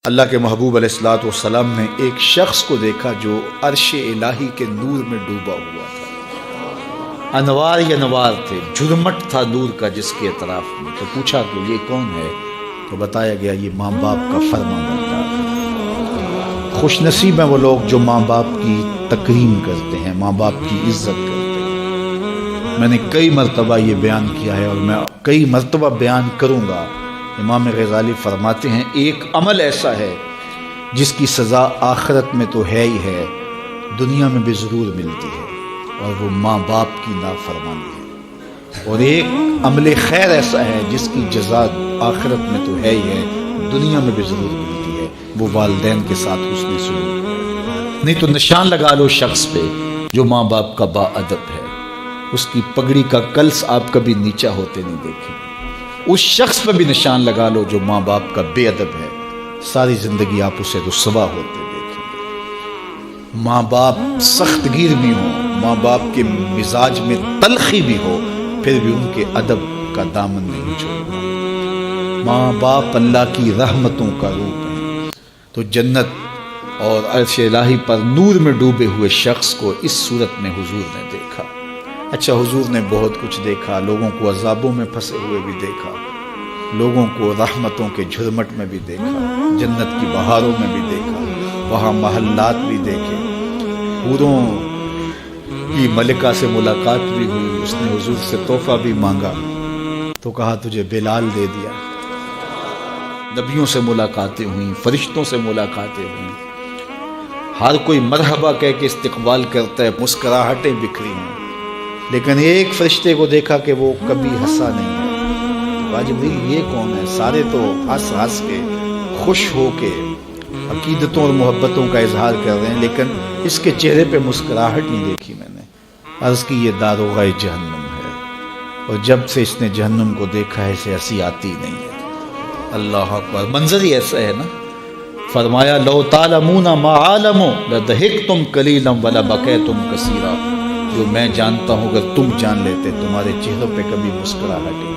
اللہ کے محبوب علیہ الصلوۃ والسلام نے ایک شخص کو دیکھا جو عرش الہی کے نور میں ڈوبا ہوا تھا، انوار ہی انوار تھے، جھرمٹ تھا نور کا جس کے اطراف میں۔ تو پوچھا کہ یہ کون ہے؟ تو بتایا گیا یہ ماں باپ کا فرما بردار ہے۔ خوش نصیب ہیں وہ لوگ جو ماں باپ کی تکریم کرتے ہیں، ماں باپ کی عزت کرتے ہیں۔ میں نے کئی مرتبہ یہ بیان کیا ہے اور میں کئی مرتبہ بیان کروں گا۔ امام غزالی فرماتے ہیں ایک عمل ایسا ہے جس کی سزا آخرت میں تو ہے ہی ہے، دنیا میں بھی ضرور ملتی ہے، اور وہ ماں باپ کی نافرمانی ہے۔ اور ایک عمل خیر ایسا ہے جس کی جزا آخرت میں تو ہے ہی ہے، دنیا میں بھی ضرور ملتی ہے، وہ والدین کے ساتھ حسن سلوک۔ نہیں تو نشان لگا لو شخص پہ جو ماں باپ کا با ادب ہے، اس کی پگڑی کا کلس آپ کبھی نیچا ہوتے نہیں دیکھیں گے۔ اس شخص پہ بھی نشان لگا لو جو ماں باپ کا بے ادب ہے، ساری زندگی آپ اسے رسوا ہوتے دیکھیں گے۔ ماں باپ سخت گیر بھی ہوں، ماں باپ کے مزاج میں تلخی بھی ہو، پھر بھی ان کے ادب کا دامن نہیں چھوڑنا۔ ماں باپ اللہ کی رحمتوں کا روپ ہے۔ تو جنت اور عرش الہی پر نور میں ڈوبے ہوئے شخص کو اس صورت میں حضور نے دیکھا۔ اچھا، حضور نے بہت کچھ دیکھا، لوگوں کو عذابوں میں پھنسے ہوئے بھی دیکھا، لوگوں کو رحمتوں کے جھرمٹ میں بھی دیکھا، جنت کی بہاروں میں بھی دیکھا، وہاں محلات بھی دیکھے، حوروں کی ملکہ سے ملاقات بھی ہوئی۔ اس نے حضور سے تحفہ بھی مانگا تو کہا تجھے بلال دے دیا۔ نبیوں سے ملاقاتیں ہوئیں، فرشتوں سے ملاقاتیں ہوئیں، ہر کوئی مرحبا کہہ کے استقبال کرتا ہے، مسکراہٹیں بکھری ہیں، لیکن ایک فرشتے کو دیکھا کہ وہ کبھی ہنسا نہیں ہے۔ واجب یہ کون ہے؟ سارے تو ہنس ہنس کے خوش ہو کے عقیدتوں اور محبتوں کا اظہار کر رہے ہیں، لیکن اس کے چہرے پہ مسکراہٹ نہیں دیکھی میں نے۔ عرض کی یہ داروغہ جہنم ہے، اور جب سے اس نے جہنم کو دیکھا ہے اسے ہنسی آتی نہیں ہے۔ اللہ اکبر، منظر ہی ایسا ہے نا۔ فرمایا لو تعلمون ما عالم لضحکتم قلیلا ولبکیتم کثیرا، جو میں جانتا ہوں اگر تم جان لیتے تمہارے چہروں پہ کبھی مسکراہٹ ہی